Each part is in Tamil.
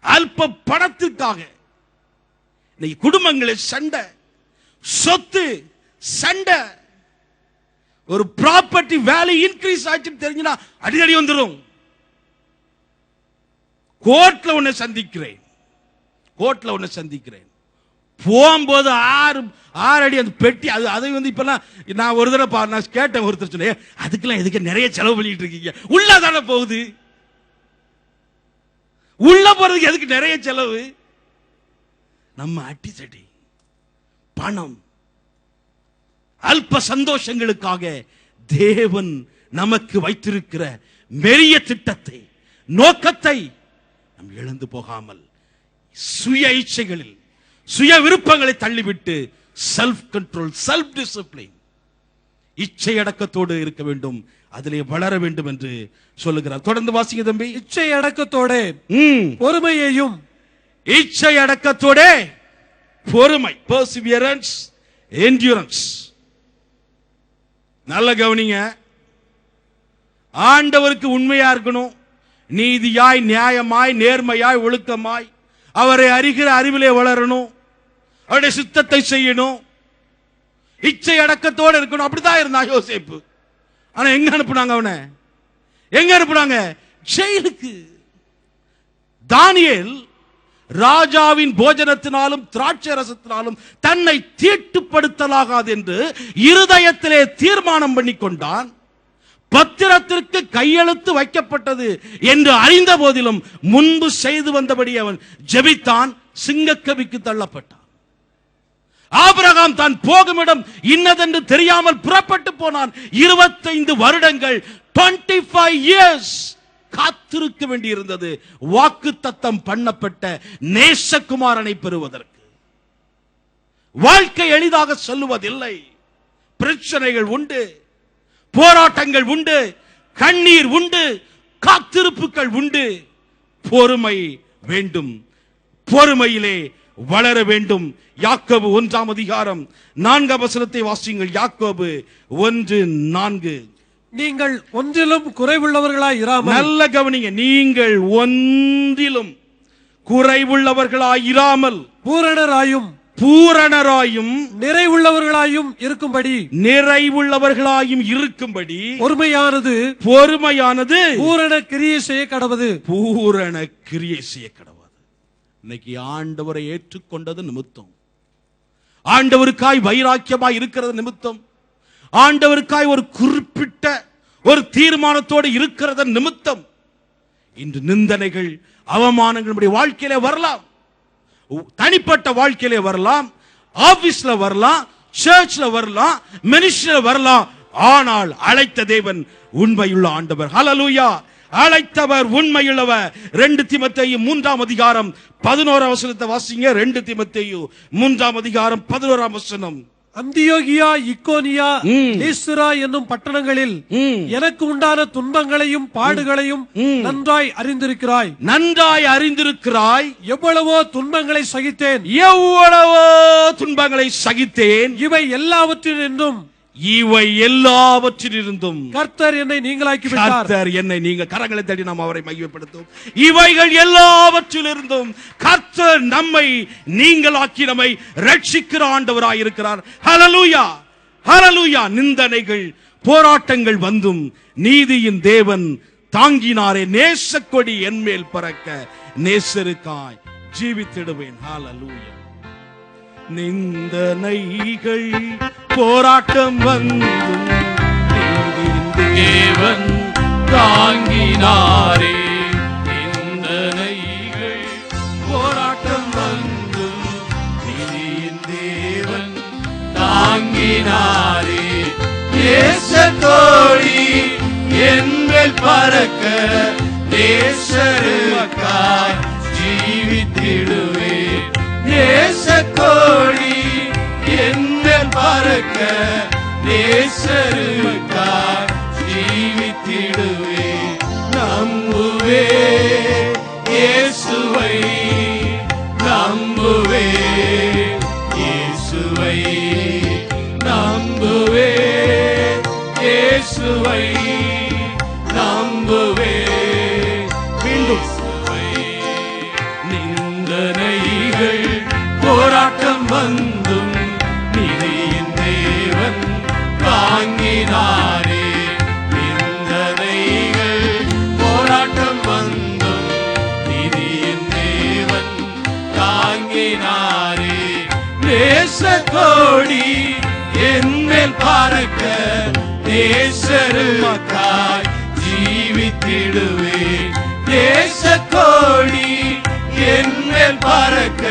அல்ப பணத்திற்காக இன்னைக்கு குடும்பங்களில் சண்டை, சொத்து சண்டை. ஒரு ப்ராப்பர்ட்டி வேல்யூ இன்க்ரீஸ் ஆச்சுன்னு தெரிஞ்சுனா அடிக்கடி வந்துடும். கோர்ட்ல ஒன்னு சந்திக்கிறேன், போகும்போது 6 அடி அந்த பெட்டி. அதை இப்ப நான் ஒரு தடவை நான் கேட்டேன், ஒருத்தர் சொன்னேன், அதுக்கெல்லாம் எதுக்கு நிறைய செலவு பண்ணிட்டு இருக்கீங்க? உள்ளதானே போகுது, உள்ள போறதுக்கு எதுக்கு நிறைய செலவு? நம்ம அட்டிசடி பணம், அல்ப சந்தோஷங்களுக்காக தேவன் நமக்கு வைத்திருக்கிற பெரிய திட்டத்தை, நோக்கத்தை நாம் இழந்து போகாமல் சுய இச்சைகளில், சுய விருப்பங்களை தள்ளிவிட்டு செல்ஃப் கண்ட்ரோல், செல்ஃப் டிசிப்ளின், இச்சை அடக்கத்தோடு இருக்க வேண்டும், அதிலே வளர வேண்டும் என்று சொல்லுகிறார். தொடர்ந்து வாசிங்க தம்பி. இச்சை அடக்கத்தோட பொறுமையையும், இச்சை அடக்கத்தோட பொறுமை, perseverance, endurance. நல்ல கவனிங்க. ஆண்டவருக்கு உண்மையா இருக்கணும், நீதியாய், நியாயமாய், நேர்மையாய், ஒழுக்கமாய் அவரை அறிகிற அறிவிலே வளரணும், அவருடைய சித்தத்தை செய்யணும், இச்சை அடக்கத்தோடு இருக்கணும். அப்படிதான் இருந்தான் யோசேப்பு. ஆனா எங்க அனுப்புனாங்க அவனை? எங்க அனுப்புனாங்க? ஜெயிலுக்கு. தானியேல் ராஜாவின் போஜனத்தினாலும் திராட்சை ரசத்தினாலும் தன்னை தீட்டுப்படுத்தலாகாது என்று இருதயத்திலே தீர்மானம் பண்ணி கொண்டான். பத்திரத்திற்கு கையெழுத்து வைக்கப்பட்டது என்று அறிந்த போதிலும் முன்பு செய்து வந்தபடி அவன் ஜெபித்தான். சிங்கக்கவிக்கு தள்ளப்பட்டான். ஆபிரகாம் தான் போகும் இடம் இன்னதென்று தெரியாமல் புறப்பட்டு போனான். 25 வருடங்கள், 25 years காத்திருக்க வேண்டியிருந்தது வாக்குத்தத்தம் பண்ணப்பட்ட நேசகுமாரனை பெறுவதற்கு. வாழ்க்கை எளிதாக சொல்லுவதில்லை. பிரச்சனைகள் உண்டு, போராட்டங்கள் உண்டு, கண்ணீர் உண்டு, காத்திருப்புகள் உண்டு. பொறுமை வேண்டும், பொறுமையிலே வளர வேண்டும். யாக்கோபு 1ஆம் அதிகாரம் 4ஆம் வசனத்தை வாசியுங்கள். யாக்கோபு 1:4. நீங்கள் ஒன்றிலும் குறைவுள்ளவர்களாய் இராமல், நல்ல கவனிங்க, நீங்கள் ஒன்றிலும் குறைவுள்ளவர்களாய் இராமல் பூரணராயும் நிறைவுள்ளவர்களாயும் இருக்கும்படி பொறுமையானது பூரண கிரியை செய்ய கடவது. இன்னைக்கு ஆண்டவரை ஏற்றுக்கொண்டது நிமித்தம், ஆண்டவருக்காய் வைராக்கியமாய் இருக்கிறது நிமித்தம், ஆண்டவருக்காய் ஒரு குறிப்பிட்ட ஒரு தீர்மானத்தோடு இருக்கிறத நிமித்தம் இன்று நிந்தனைகள், அவமானங்கள் நம்முடைய வாழ்க்கையிலே வரலாம். தனிப்பட்ட வாழ்க்கையிலே வரலாம், ஆபீஸ்ல வரலாம், சர்ச்ல வரலாம், மினிஸ்ட்ரியில வரலாம். ஆனால் அழைத்த தேவன் உண்மையுள்ள ஆண்டவர். ஹல்லேலூயா. அழைத்தவர் உண்மையுள்ளவர். 2 தீமோத்தேயு 3ஆம் அதிகாரம் 11ஆம் வசனத்தை வாசிங்க. 2 தீமோத்தேயு 3ஆம் அதிகாரம் 11ஆம் வசனம். அந்தியோகியா, இக்கோனியா, லீஸ்திரா என்னும் பட்டணங்களில் எனக்கு உண்டான துன்பங்களையும் பாடுகளையும் நன்றாய் அறிந்திருக்கிறாய். எவ்வளவோ துன்பங்களை சகித்தேன். இவை எல்லாவற்றிலிருந்தும் கர்த்தர் என்னை நீங்களாக்கி விட்டார். கர்த்தர் என்னை, நீங்க கரங்களை தட்டி நாம் அவரை மகிமைப்படுத்தும். இவைகள் எல்லாவற்றிலிருந்தும் கர்த்தர் நம்மை நீங்களாக்கி நம்மை ரட்சிக்கிற ஆண்டவராய் இருக்கிறார். ஹல்லேலூயா, ஹல்லேலூயா. நிந்தனைகள், போராட்டங்கள் வந்தும் நீதியின் தேவன் தாங்கினாரே. நேசக்கொடி என்மேல் பறக்க நேசருக்காய் ஜீவித்திடுவேன். ஹல்லேலூயா. நிந்தனைகள் போராட்டம் வந்தும் நீதியின் தேவன் தாங்கினாரே. நிந்தனைகள் போராட்டம் வந்தும் நீதியின் தேவன் தாங்கினாரே. நேசக்கொடி என்மேல் பறக்க நேசருக்காய் ஜீவித்திடுவேன். நேசக்கொடி என்மேல் பறக்க நேசருக்காய் ஜீவித்திடுவேன். நம்புவேன் இயேசுவை, நம்புவேன் இயேசுவை, நம்புவேன் இயேசுவை, நம்புவேன். மீண்டும் வந்தும் நிதியின் தேவன் தாங்கினாரே. நிந்தனைகள் போராட்டம் வந்தும் நிதியின் தேவன் தாங்கினாரே. தேசக்கோடி என்மேல் பறக்க தேசருமக்காய் ஜீவித்திடுவேன். தேசக்கோடி என்மேல் பறக்க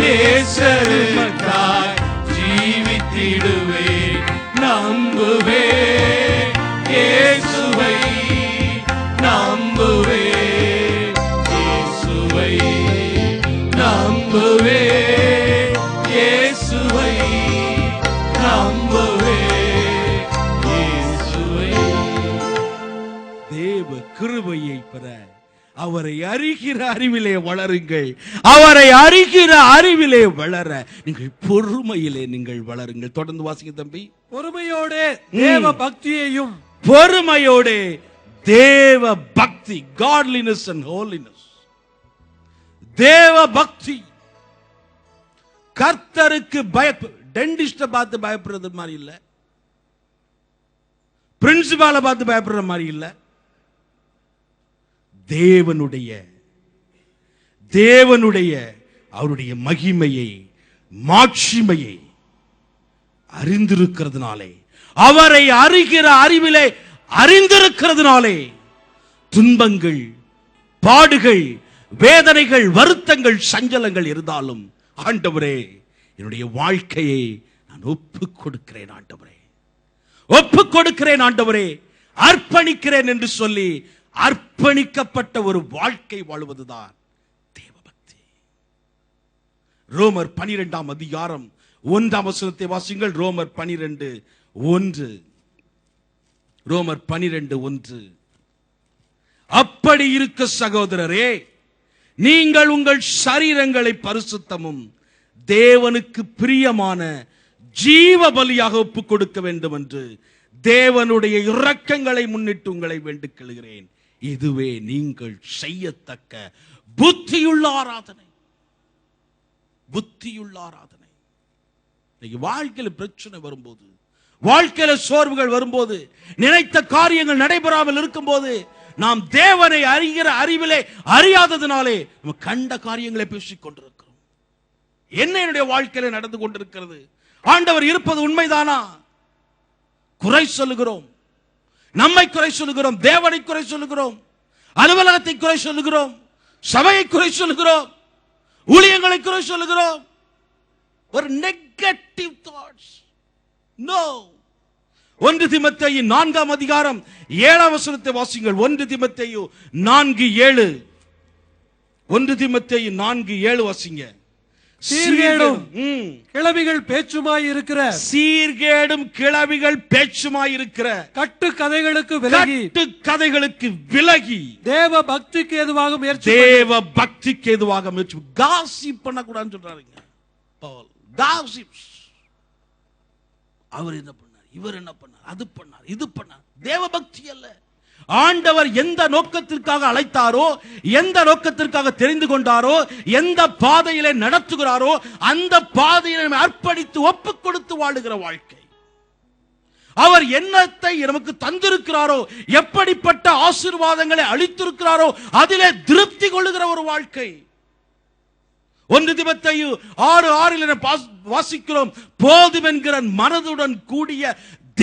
தேசருமக்காய் ஜீவித்திடுவேன். நம்புவேன் இயேசுவை, நம்புவேன் இயேசுவை, நம்புவேன் இயேசுவை, நம்புவேன் இயேசுவை. தேவ கிருபையை பெற அவரை அறிகிற அறிவிலே வளருங்கள். அவரை அறிகிற அறிவிலே வளர நீங்கள் பொறுமையிலே நீங்கள் வளருங்கள். தொடர்ந்து வாசிங்க தம்பி. பொறுமையோட தேவ பக்தியையும், பொறுமையோட தேவ பக்தி, godliness and holiness, தேவ பக்தி. கர்த்தருக்கு டென்டிஸ்ட பார்த்து பயப்படுறது மாதிரி இல்ல, பிரின்சிபால பார்த்து பயப்படுற மாதிரி இல்ல, தேவனுடைய அவருடைய மகிமையை மாட்சிமையை அறிந்திருக்கிறதுனாலே, அவரை அறிகிற அறிவிலே அறிந்திருக்கிறதுனாலே துன்பங்கள், பாடுகள், வேதனைகள், வருத்தங்கள், சஞ்சலங்கள் இருந்தாலும் ஆண்டவரே என்னுடைய வாழ்க்கையை நான் ஒப்புக் கொடுக்கிறேன் ஆண்டவரே, ஒப்புக் கொடுக்கிறேன் ஆண்டவரே, அர்ப்பணிக்கிறேன் என்று சொல்லி அர்ப்பணிக்கப்பட்ட ஒரு வாழ்க்கை வாழ்வதுதான் தேவபக்தி. ரோமர் 12 அதிகாரம் 1 வசனத்தை வாசிங்கள். ரோமர் 12:1. ரோமர் 12:1. அப்படி இருக்க சகோதரரே, நீங்கள் உங்கள் சரீரங்களை பரிசுத்தமும் தேவனுக்கு பிரியமான ஜீவ பலியாக ஒப்புக் கொடுக்க வேண்டும் என்று தேவனுடைய இரக்கங்களை முன்னிட்டு உங்களை வேண்டிக் கொள்கிறேன். இதுவே நீங்கள் செய்யத்தக்க புத்தியுள்ள ஆராதனை. புத்தியுள்ள ஆராதனை. இன்னைக்கு வாழ்க்கையில பிரச்சனை வரும்போது, வாழ்க்கையில சோர்வுகள் வரும்போது, நினைத்த காரியங்கள் நடைபெறாமல் இருக்கும் போது, நாம் தேவனை அறிகிற அறிவிலே அறியாததினாலே நம்ம கண்ட காரியங்களை பேசிக் கொண்டிருக்கிறோம். என்ன என்னுடைய வாழ்க்கையில நடந்து கொண்டிருக்கிறது? ஆண்டவர் இருப்பது உண்மைதானா? குறை சொல்லுகிறோம், நம்மை குறை சொல்லுகிறோம், தேவனை குறை சொல்லுகிறோம், அலுவலகத்தை குறை சொல்லுகிறோம், சபையை குறை சொல்லுகிறோம், ஊழியங்களை குறை சொல்லுகிறோம். ஒரு நெகட்டிவ் தாட்ஸ். நோ. 1 தீமோத்தேயு 4 அதிகாரம் 7 வசனத்தை வாசிங்கள். 1 தீமோத்தேயு 4:7. 1 தீமோத்தேயு 4:7 வாசிங்க. சீர்கேடும் கிளவிகள் பேச்சுமாய் இருக்கிற, சீர்கேடும் கிளவிகள் பேச்சுமாய் இருக்கிற கட்டு கதைகளுக்கு விலகி, கட்டு கதைகளுக்கு விலகி தேவ பக்திக்கு ஏதுவாக முயற்சி, தேவ பக்திக்கு ஏதுவாக முயற்சி. காசிப் பண்ண கூடாதுன்னு சொல்றாருங்க பவுல். காசிப்ஸ். அவர் என்ன பண்ணார், இவர் என்ன பண்ணார், அது பண்ணார், இது பண்ணார். தேவ பக்தி அல்ல. ஆண்டவர் எந்த நோக்கத்திற்காக அழைத்தாரோ, எந்த நோக்கத்திற்காக தெரிந்து கொண்டாரோ, எந்த பாதையிலே நடத்துகிறாரோ அந்த பாதையிலே அர்ப்பணித்து ஒப்புக் கொடுத்து வாழுகிற வாழ்க்கை. அவர் என்னத்தை நமக்கு தந்திருக்கிறாரோ, எப்படிப்பட்ட ஆசீர்வாதங்களை அளித்திருக்கிறாரோ அதிலே திருப்தி கொள்ளுகிற ஒரு வாழ்க்கை. 1 தீமோத்தேயு 6:6 வாசிக்கிறோம், போதும் என்கிற மனதுடன் கூடிய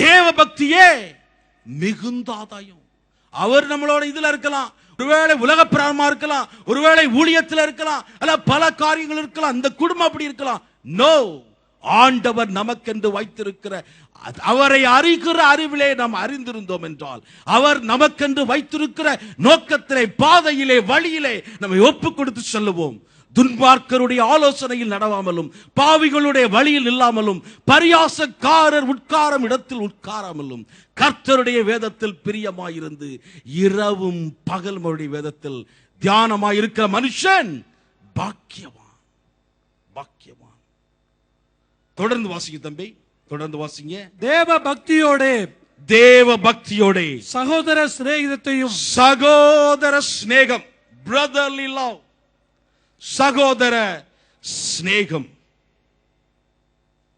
தேவ பக்தியே மிகுந்த ஆதாயம். அவர் நம்மளோட இதுல இருக்கலாம், ஒருவேளை உலக பிராயமா இருக்கலாம், ஒருவேளை ஊழியத்தில் இருக்கலாம், அல்ல பல காரியங்கள் இருக்கலாம், அந்த குடும்பம் அப்படி இருக்கலாம். நோ. ஆண்டவர் நமக்கென்று வைத்திருக்கிற, அவரை அறிகிற அறிவிலே நாம் அறிந்திருந்தோம் என்றால், அவர் நமக்கென்று வைத்திருக்கிற நோக்கத்திலே, பாதையிலே, வழியிலே நம்மை ஒப்புக் கொடுத்து செல்லுவோம். துன்மார்க்கருடைய ஆலோசனையில் நடவாமலும், பாவிகளுடைய வழியில் இல்லாமலும், பரியாசக்காரர் உட்காரும் இடத்தில் உட்காராமலும், கர்த்தருடைய வேதத்தில் பிரியமாயிருந்து இரவும் பகல் வேதத்தில் தியானமாயிருக்கிற மனுஷன் பாக்கியவான். பாக்கியவான். தொடர்ந்து வாசிங்க தம்பி, தொடர்ந்து வாசிங்க. தேவ பக்தியோட, தேவ பக்தியோட சகோதர சிநேகிதத்தையும், சகோதர சிநேகம், பிரதர்லி லவ், சகோதர சிநேகம்.